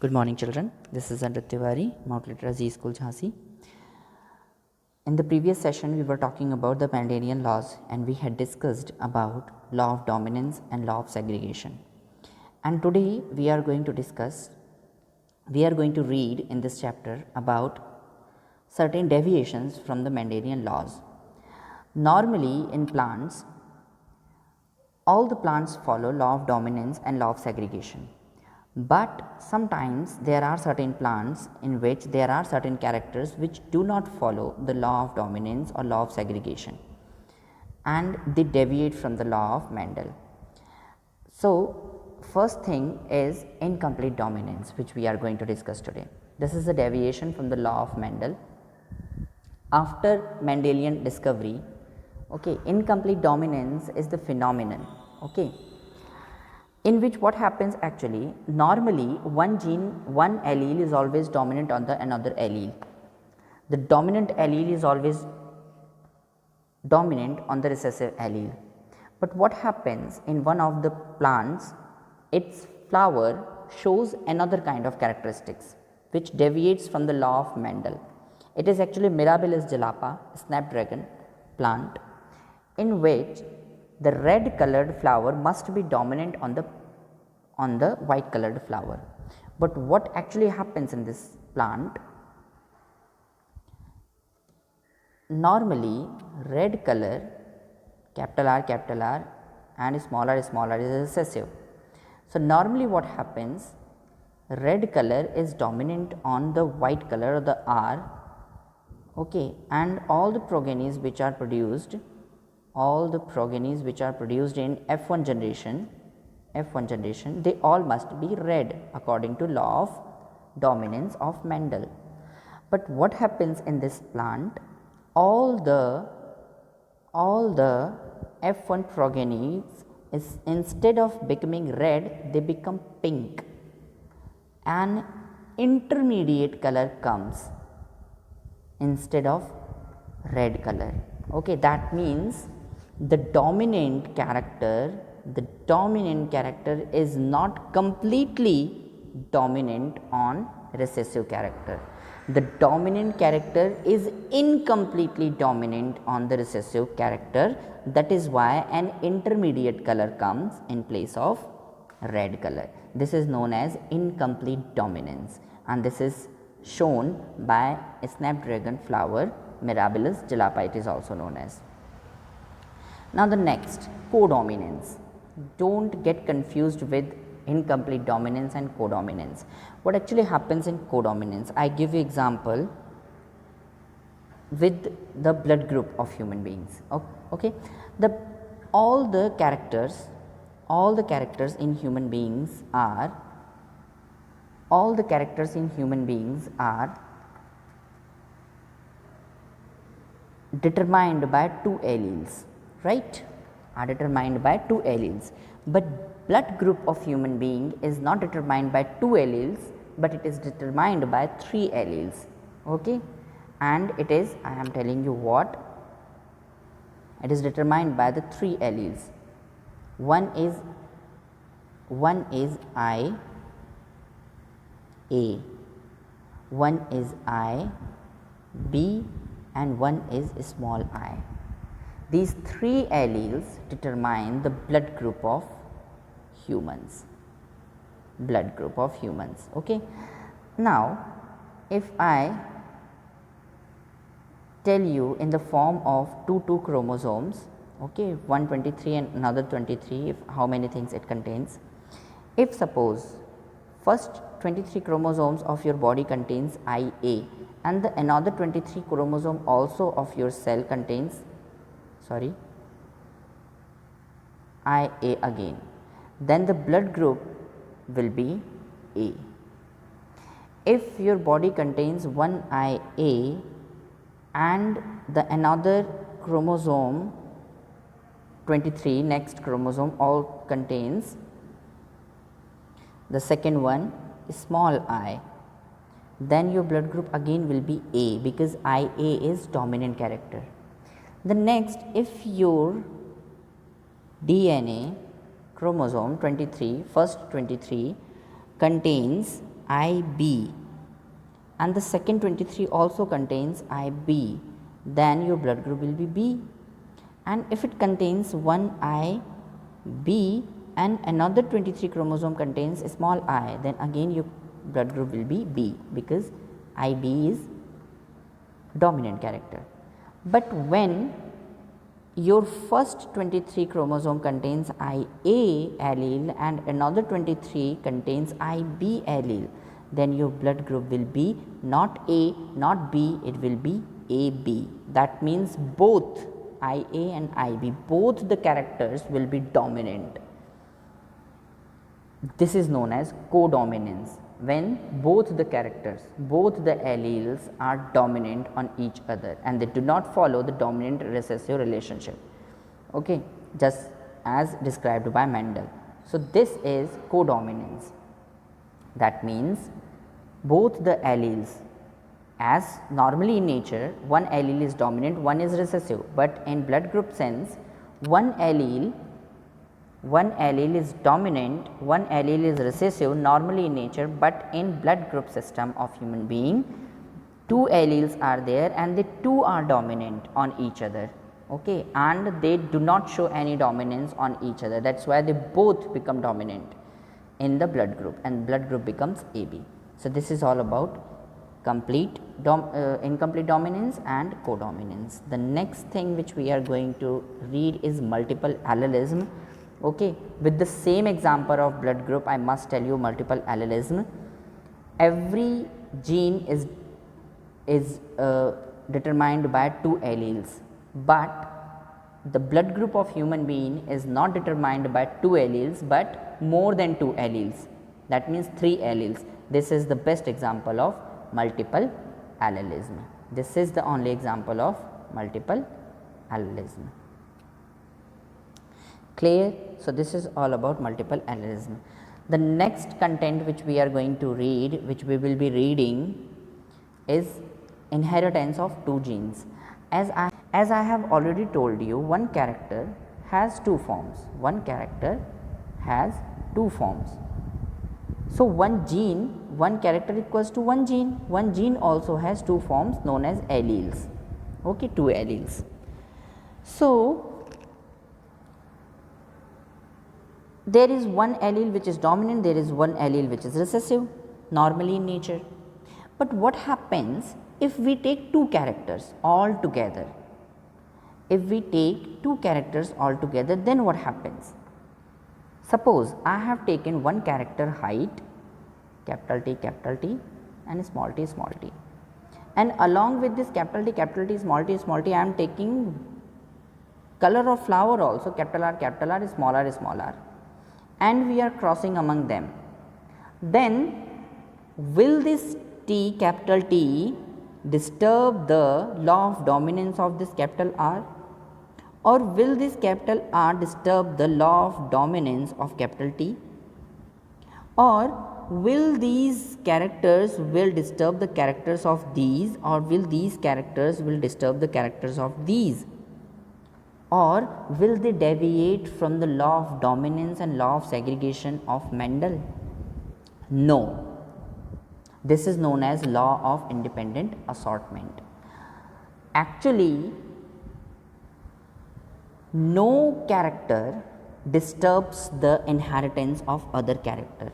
Good morning, children. This is Aniruddha, Mount Literacy School Jhansi. In the previous session, we were talking about the Mendelian laws, and we had discussed about law of dominance and law of segregation. And today, we are going to read in this chapter about certain deviations from the Mendelian laws. Normally, in plants, all the plants follow law of dominance and law of segregation. But sometimes there are certain plants in which there are certain characters which do not follow the law of dominance or law of segregation, and they deviate from the law of Mendel. So, first thing is incomplete dominance, which we are going to discuss today. This is a deviation from the law of Mendel. After Mendelian discovery, incomplete dominance is the phenomenon, in which what happens actually, normally one allele is always dominant on the another allele. The dominant allele is always dominant on the recessive allele. But what happens in one of the plants, its flower shows another kind of characteristics which deviates from the law of Mendel. It is actually Mirabilis jalapa, snapdragon plant, in which the red colored flower must be dominant on the white colored flower. But what actually happens in this plant, normally red color, capital R and small r is recessive. So, normally what happens, red color is dominant on the white color of the R, and all the progenies which are produced in F1 generation, they all must be red according to law of dominance of Mendel. But what happens in this plant, all the F1 progenies is, instead of becoming red, they become pink. An intermediate color comes instead of red color. That means the dominant character is not completely dominant on recessive character. The dominant character is incompletely dominant on the recessive character. That is why an intermediate color comes in place of red color. This is known as incomplete dominance, and this is shown by a snapdragon flower, Mirabilis jalapa it is also known as. Now, the next, codominance. Don't get confused with incomplete dominance and codominance. What actually happens in codominance? I give you example with the blood group of human beings. All the characters in human beings are determined by two alleles, right? Are determined by two alleles, but blood group of human being is not determined by two alleles, but it is determined by three alleles, and it is, I am telling you what, it is determined by the three alleles. One is I A, one is I B, and one is small I. These three alleles determine the blood group of humans. Now, if I tell you in the form of two chromosomes, one 23 and another 23, how many things it contains. If suppose first 23 chromosomes of your body contains IA, and the another 23 chromosome also of your cell contains IA again, then the blood group will be A. If your body contains one IA and the another chromosome 23, next chromosome all contains the second one small I, then your blood group again will be A, because IA is dominant character. The next, if your DNA chromosome 23, first 23 contains IB and the second 23 also contains IB, then your blood group will be B. And if it contains one IB and another 23 chromosome contains a small I, then again your blood group will be B, because IB is dominant character. But when your first 23 chromosome contains IA allele and another 23 contains IB allele, then your blood group will be not A, not B, it will be AB. That means both IA and IB, both the characters will be dominant. This is known as codominance, when both the characters, both the alleles are dominant on each other and they do not follow the dominant recessive relationship, okay, just as described by Mendel. So, this is codominance. That means both the alleles, as normally in nature one allele is dominant, one is recessive, but in blood group sense one allele is dominant, one allele is recessive normally in nature, but in blood group system of human being two alleles are there and the two are dominant on each other, okay, and they do not show any dominance on each other. That is why they both become dominant in the blood group and blood group becomes AB. So, this is all about incomplete dominance and codominance. The next thing which we are going to read is multiple allelism. Okay, with the same example of blood group, I must tell you multiple allelism. Every gene is determined by two alleles, but the blood group of human being is not determined by two alleles, but more than two alleles. That means 3 alleles. This is the best example of multiple allelism. This is the only example of multiple allelism. Clear? So, this is all about multiple allelism. The next content which we are going to read, which we will be reading, is inheritance of two genes. As I have already told you, one character has two forms. One character has two forms. So, one gene, one character equals to one gene. One gene also has two forms known as alleles, okay, two alleles. So, there is one allele which is dominant, there is one allele which is recessive normally in nature. But what happens if we take two characters all together? If we take two characters all together, then what happens? Suppose I have taken one character height capital T and small t, and along with this capital T, small t, I am taking color of flower also capital R, small r, and we are crossing among them. Then will this T, capital T, disturb the law of dominance of this capital R, or will this capital R disturb the law of dominance of capital T, or will these characters will disturb the characters of these, or will these characters will disturb the characters of these, or will they deviate from the law of dominance and law of segregation of Mendel? No. This is known as law of independent assortment. Actually, no character disturbs the inheritance of other character.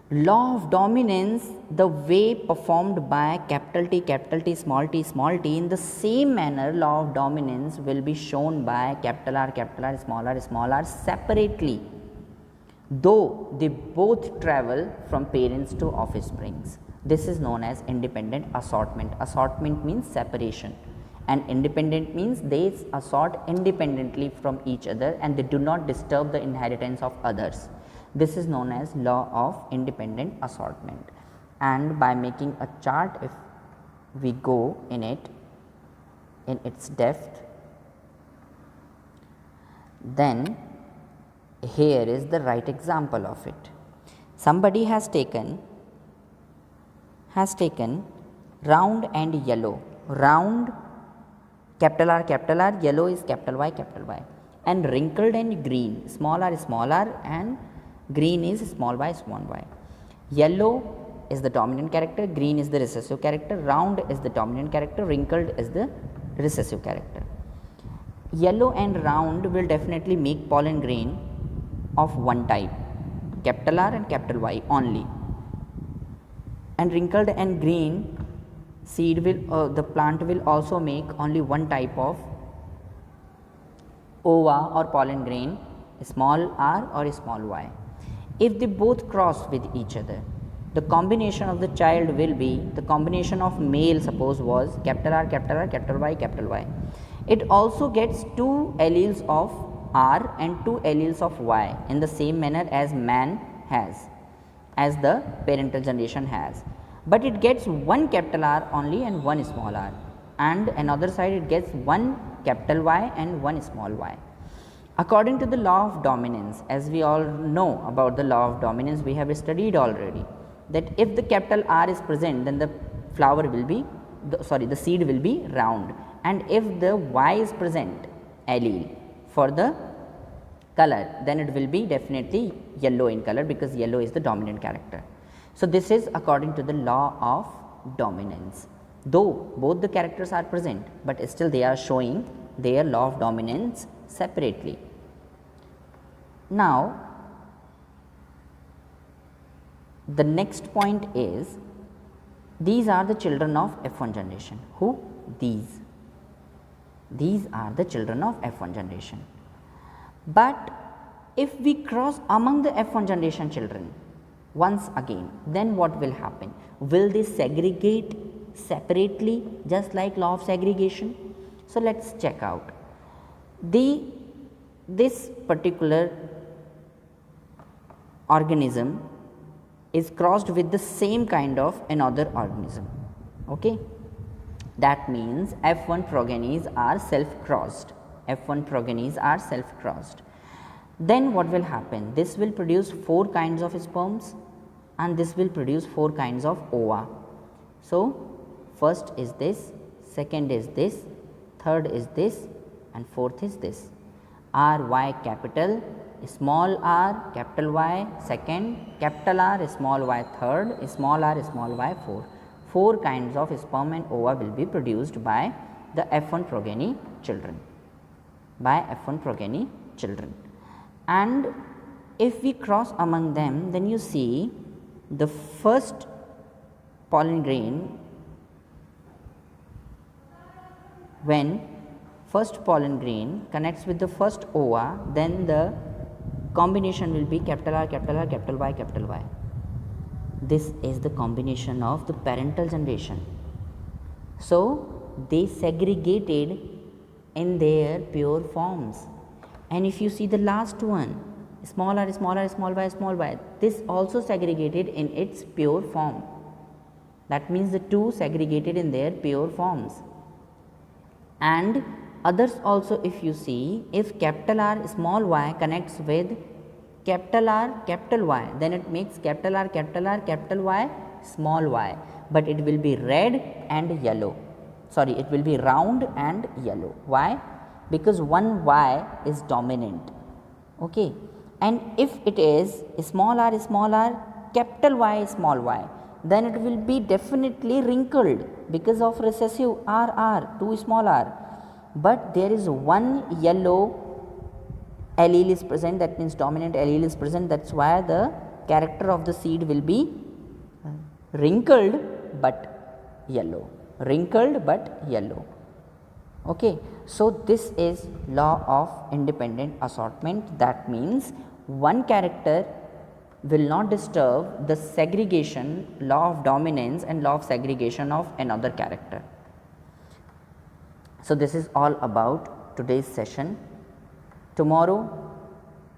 Law of dominance, the way performed by capital T, small t, in the same manner law of dominance will be shown by capital R, small r separately, though they both travel from parents to offsprings. This is known as independent assortment. Assortment means separation, and independent means they assort independently from each other and they do not disturb the inheritance of others. This is known as law of independent assortment. And by making a chart, if we go in it in its depth, then here is the right example of it. Somebody has taken round and yellow. Round capital R, yellow is capital Y, and wrinkled and green, small r, and green is small y. Yellow is the dominant character, green is the recessive character, round is the dominant character, wrinkled is the recessive character. Yellow and round will definitely make pollen grain of one type, capital R and capital Y only, and wrinkled and green seed will the plant will also make only one type of ova or pollen grain, small r or small y. If they both cross with each other, the combination of the child will be, the combination of male suppose was capital R, capital R, capital Y, capital Y. It also gets 2 alleles of R and 2 alleles of Y in the same manner as man has, as the parental generation has. But it gets one capital R only and one small r, and another side it gets one capital Y and one small y. According to the law of dominance, as we all know about the law of dominance, we have studied already that if the capital R is present, then the flower will be, the seed will be round, and if the Y is present allele for the color, then it will be definitely yellow in color, because yellow is the dominant character. So, this is according to the law of dominance, though both the characters are present, but still they are showing their law of dominance separately. Now, the next point is, these are the children of F1 generation. Who? These. These are the children of F1 generation. But if we cross among the F1 generation children once again, then what will happen? Will they segregate separately, just like law of segregation? So, let us check out. This particular organism is crossed with the same kind of another organism. Okay? That means F1 progenies are self crossed. F1 progenies are self crossed. Then what will happen? This will produce 4 kinds of sperms and this will produce 4 kinds of ova. So, first is this, second is this, third is this, and fourth is this. R Y capital, small r, capital Y second, capital R, small y third, small r, small y fourth. 4 kinds of sperm and ova will be produced by the F1 progeny children, and if we cross among them, then you see the first pollen grain, when first pollen grain connects with the first ova, then the combination will be capital R, capital R, capital Y, capital Y. This is the combination of the parental generation. So, they segregated in their pure forms, and if you see the last one, small r, small r, small y, this also segregated in its pure form. That means the two segregated in their pure forms. And others also, if you see, if capital R small y connects with capital R capital Y, then it makes capital R capital R capital Y small y, but it will be red and yellow, sorry, it will be round and yellow. Why? Because one y is dominant. Okay. And if it is small r capital Y small y, then it will be definitely wrinkled because of recessive r, 2 small r. But there is one yellow allele is present, that means dominant allele is present, that is why the character of the seed will be wrinkled but yellow, Okay. So, this is law of independent assortment, that means one character will not disturb the segregation, law of dominance and law of segregation of another character. So, this is all about today's session. Tomorrow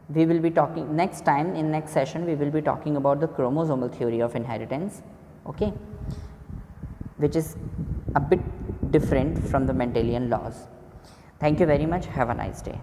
we will be talking, next time in next session we will be talking about the chromosomal theory of inheritance, okay, which is a bit different from the Mendelian laws. Thank you very much. Have a nice day.